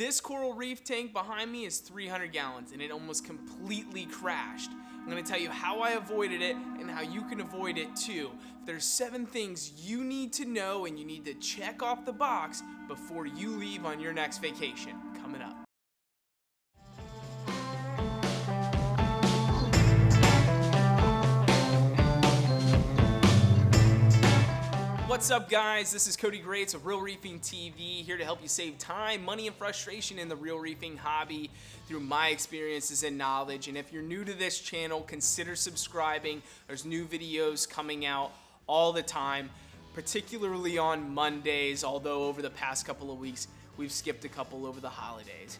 This coral reef tank behind me is 300 gallons and it almost completely crashed. I'm gonna tell you how I avoided it and how you can avoid it too. There's 7 things you need to know and you need to check off the box before you leave on your next vacation. Coming up. What's up, guys? This is Cody Grates of Real Reefing TV, here to help you save time, money, and frustration in the real reefing hobby through my experiences and knowledge. And if you're new to this channel, consider subscribing. There's new videos coming out all the time, particularly on Mondays, although over the past couple of weeks, we've skipped a couple over the holidays.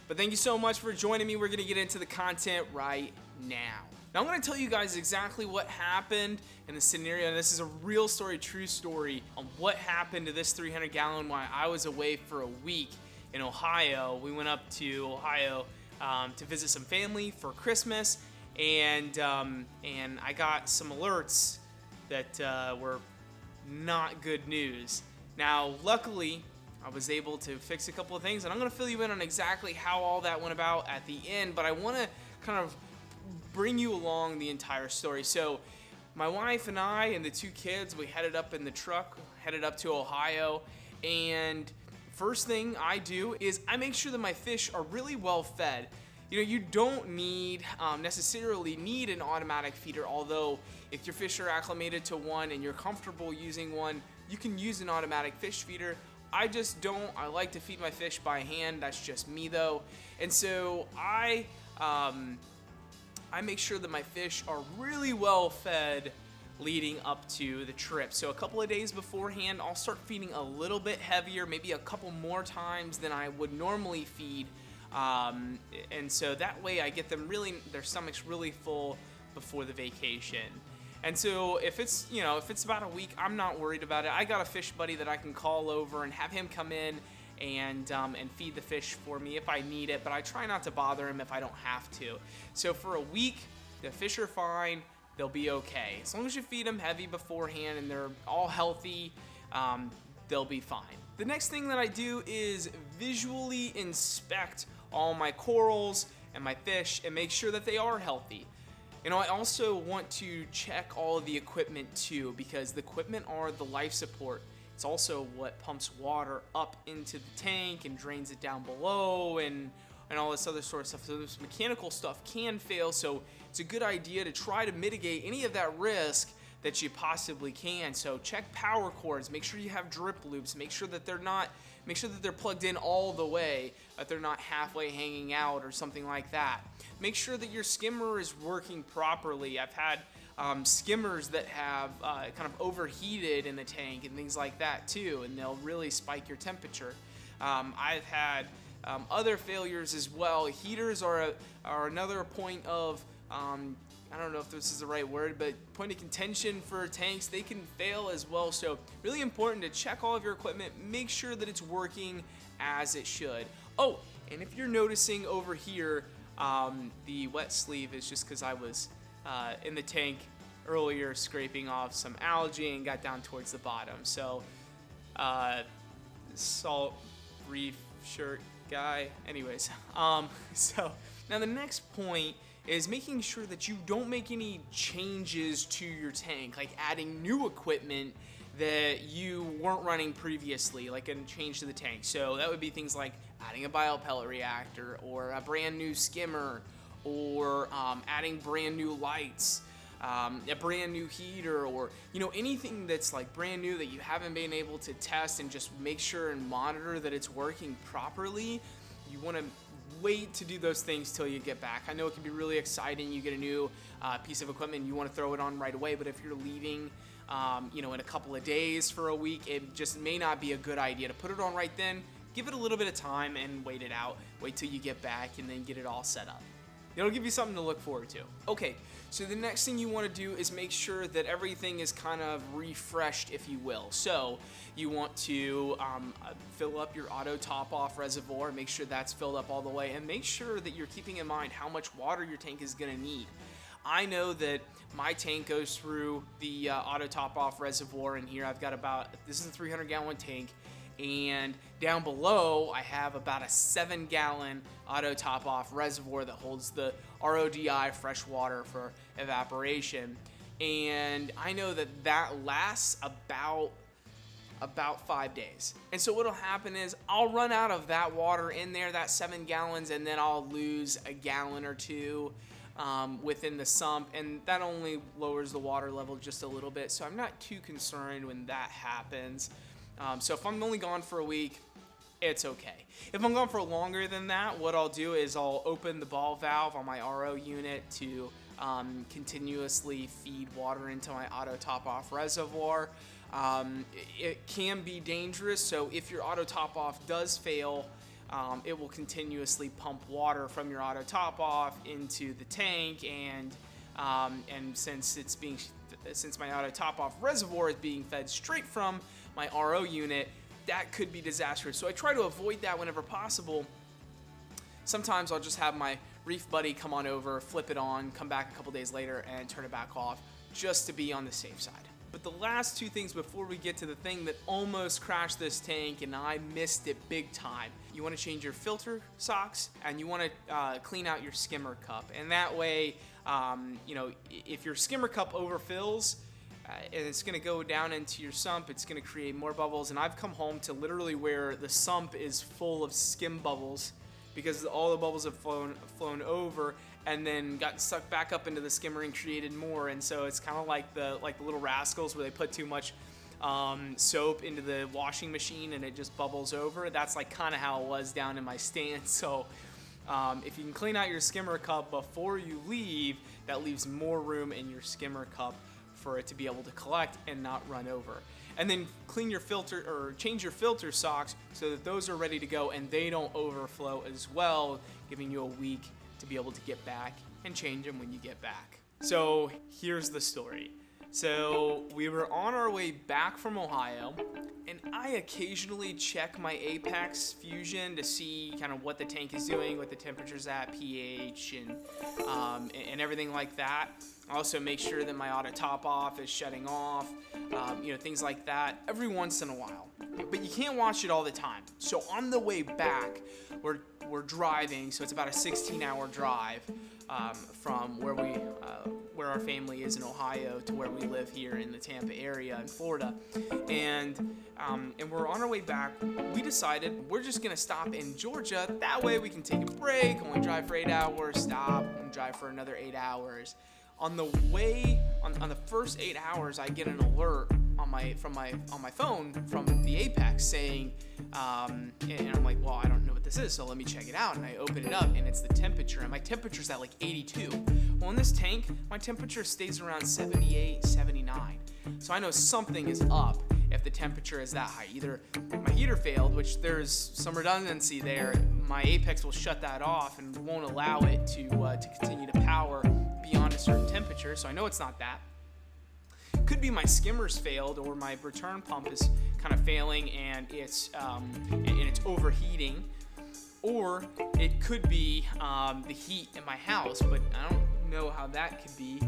But thank you so much for joining me. We're going to get into the content right now. Now I'm going to tell you guys exactly what happened in the scenario, and this is a real story, true story, on what happened to this 300 gallon while I was away for a week in Ohio. We went up to Ohio to visit some family for Christmas, and I got some alerts that were not good news. Now, luckily, I was able to fix a couple of things, and I'm going to fill you in on exactly how all that went about at the end, but I want to kind of bring you along the entire story. So my wife and I and the 2 kids, we headed up in the truck, headed up to Ohio, and first thing I do is I make sure that my fish are really well fed. You know, you don't necessarily need an automatic feeder, although if your fish are acclimated to one and you're comfortable using one, you can use an automatic fish feeder. I just don't. I like to feed my fish by hand. That's just me, though. And so I make sure that my fish are really well fed leading up to the trip. So a couple of days beforehand, I'll start feeding a little bit heavier, maybe a couple more times than I would normally feed. And so that way I get them their stomachs really full before the vacation. And so if it's about a week, I'm not worried about it. I got a fish buddy that I can call over and have him come in and feed the fish for me if I need it, but I try not to bother him if I don't have to. So for a week, the fish are fine, they'll be okay. As long as you feed them heavy beforehand and they're all healthy, they'll be fine. The next thing that I do is visually inspect all my corals and my fish and make sure that they are healthy. You know, I also want to check all of the equipment too, because the equipment are the life support. It's also what pumps water up into the tank and drains it down below and all this other sort of stuff. So this mechanical stuff can fail, so it's a good idea to try to mitigate any of that risk that you possibly can. So check power cords, make sure you have drip loops, make sure that they're plugged in all the way, that they're not halfway hanging out or something like that. Make sure that your skimmer is working properly. I've had skimmers that have kind of overheated in the tank and things like that too, and they'll really spike your temperature. I've had other failures as well. Heaters are another point of I don't know if this is the right word, but point of contention for tanks. They can fail as well, so really important to check all of your equipment, make sure that it's working as it should. Oh, and if you're noticing over here, the wet sleeve is just because I was in the tank earlier scraping off some algae and got down towards the bottom. So salt reef shirt guy. Anyways, so now the next point is making sure that you don't make any changes to your tank, like adding new equipment that you weren't running previously, like a change to the tank. So that would be things like adding a biopellet reactor or a brand new skimmer, or adding brand new lights, a brand new heater, or anything that's like brand new that you haven't been able to test and just make sure and monitor that it's working properly. You want to wait to do those things till you get back. I know it can be really exciting. You get a new piece of equipment and you want to throw it on right away, but if you're leaving in a couple of days for a week, it just may not be a good idea to put it on right then. Give it a little bit of time and wait it out. Wait till you get back and then get it all set up. It'll give you something to look forward to. Okay, so the next thing you want to do is make sure that everything is kind of refreshed, if you will. So you want to fill up your auto top-off reservoir, make sure that's filled up all the way, and make sure that you're keeping in mind how much water your tank is going to need. I know that my tank goes through the auto top-off reservoir, and here I've got this is a 300-gallon tank, And down below, I have about a 7-gallon auto top-off reservoir that holds the RODI fresh water for evaporation. And I know that that lasts about 5 days. And so what'll happen is I'll run out of that water in there, that 7 gallons, and then I'll lose a gallon or two within the sump, and that only lowers the water level just a little bit, so I'm not too concerned when that happens. So if I'm only gone for a week, it's okay. If I'm gone for longer than that, what I'll do is I'll open the ball valve on my RO unit to continuously feed water into my auto top-off reservoir. It can be dangerous, so if your auto top-off does fail, it will continuously pump water from your auto top-off into the tank, and since my auto top-off reservoir is being fed straight from my RO unit, that could be disastrous. So I try to avoid that whenever possible. Sometimes I'll just have my reef buddy come on over, flip it on, come back a couple days later, and turn it back off, just to be on the safe side. But the last two things before we get to the thing that almost crashed this tank, and I missed it big time. You want to change your filter socks, and you want to clean out your skimmer cup. And that way, if your skimmer cup overfills, and it's going to go down into your sump, it's going to create more bubbles. And I've come home to literally where the sump is full of skim bubbles because all the bubbles have flown over and then got sucked back up into the skimmer and created more. And so it's kind of like the little rascals where they put too much soap into the washing machine and it just bubbles over. That's like kind of how it was down in my stand. So if you can clean out your skimmer cup before you leave, that leaves more room in your skimmer cup for it to be able to collect and not run over. And then clean your filter or change your filter socks so that those are ready to go and they don't overflow as well, giving you a week to be able to get back and change them when you get back. So here's the story. So we were on our way back from Ohio, and I occasionally check my Apex Fusion to see kind of what the tank is doing, what the temperature's at, pH, and everything like that. I also make sure that my auto top off is shutting off, things like that every once in a while. But you can't watch it all the time. So on the way back, we're driving, so it's about a 16-hour drive from where our family is in Ohio to where we live here in the Tampa area in Florida, and we're on our way back. We decided we're just gonna stop in Georgia. That way we can take a break, only drive for 8 hours, stop and drive for another 8 hours. On the way, on the first 8 hours, I get an alert on my phone from the Apex saying, and I'm like, well, I don't know what this is, so let me check it out. And I open it up, and it's the temperature, and my temperature's at like 82. Well, in this tank, my temperature stays around 78, 79. So I know something is up if the temperature is that high. Either my heater failed, which there's some redundancy there. My Apex will shut that off and won't allow it to continue to power beyond a certain temperature, so I know it's not that. Could be my skimmer's failed, or my return pump is kind of failing and it's overheating, or it could be the heat in my house, but I don't know how that could be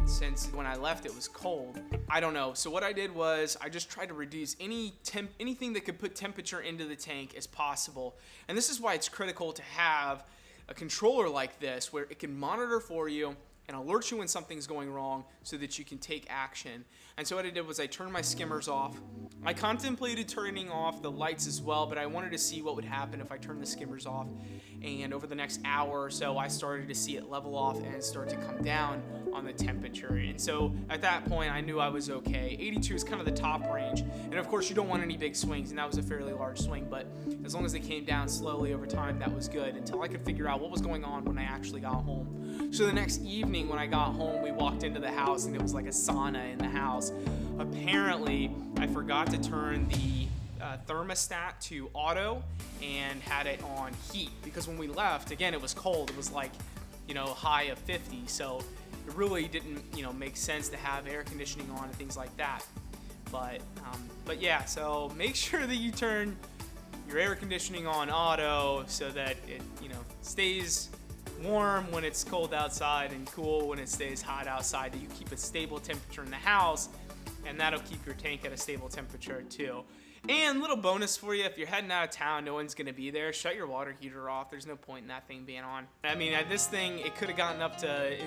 since when I left it was cold. I don't know. So what I did was I just tried to reduce anything that could put temperature into the tank as possible, and this is why it's critical to have a controller like this where it can monitor for you and alert you when something's going wrong so that you can take action. And so what I did was I turned my skimmers off. I contemplated turning off the lights as well, but I wanted to see what would happen if I turned the skimmers off. And over the next hour or so, I started to see it level off and start to come down on the temperature. And so at that point, I knew I was okay. 82 is kind of the top range. And of course, you don't want any big swings, and that was a fairly large swing, but as long as they came down slowly over time, that was good until I could figure out what was going on when I actually got home. So the next evening when I got home, we walked into the house and it was like a sauna in the house. Apparently, I forgot to turn the thermostat to auto and had it on heat, because when we left, again, it was cold. It was like, high of 50. So it really didn't, make sense to have air conditioning on and things like that. But yeah, so make sure that you turn your air conditioning on auto so that it, stays warm when it's cold outside and cool when it stays hot outside, that you keep a stable temperature in the house, and that'll keep your tank at a stable temperature too. And little bonus for you, if you're heading out of town, no one's gonna be there, shut your water heater off. There's no point in that thing being on. I mean, at this thing, it could have gotten up to,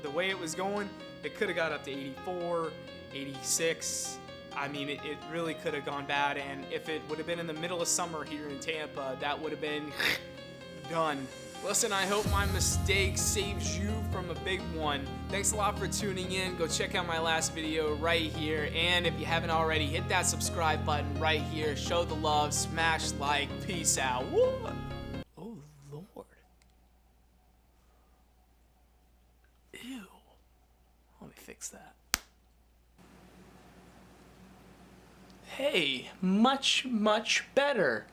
the way it was going, it could have got up to 84, 86. I mean, it really could have gone bad, and if it would have been in the middle of summer here in Tampa, that would have been done. Listen, I hope my mistake saves you from a big one. Thanks a lot for tuning in. Go check out my last video right here. And if you haven't already, hit that subscribe button right here. Show the love, smash like, peace out. Woo! Oh, Lord. Ew. Let me fix that. Hey, much, much better.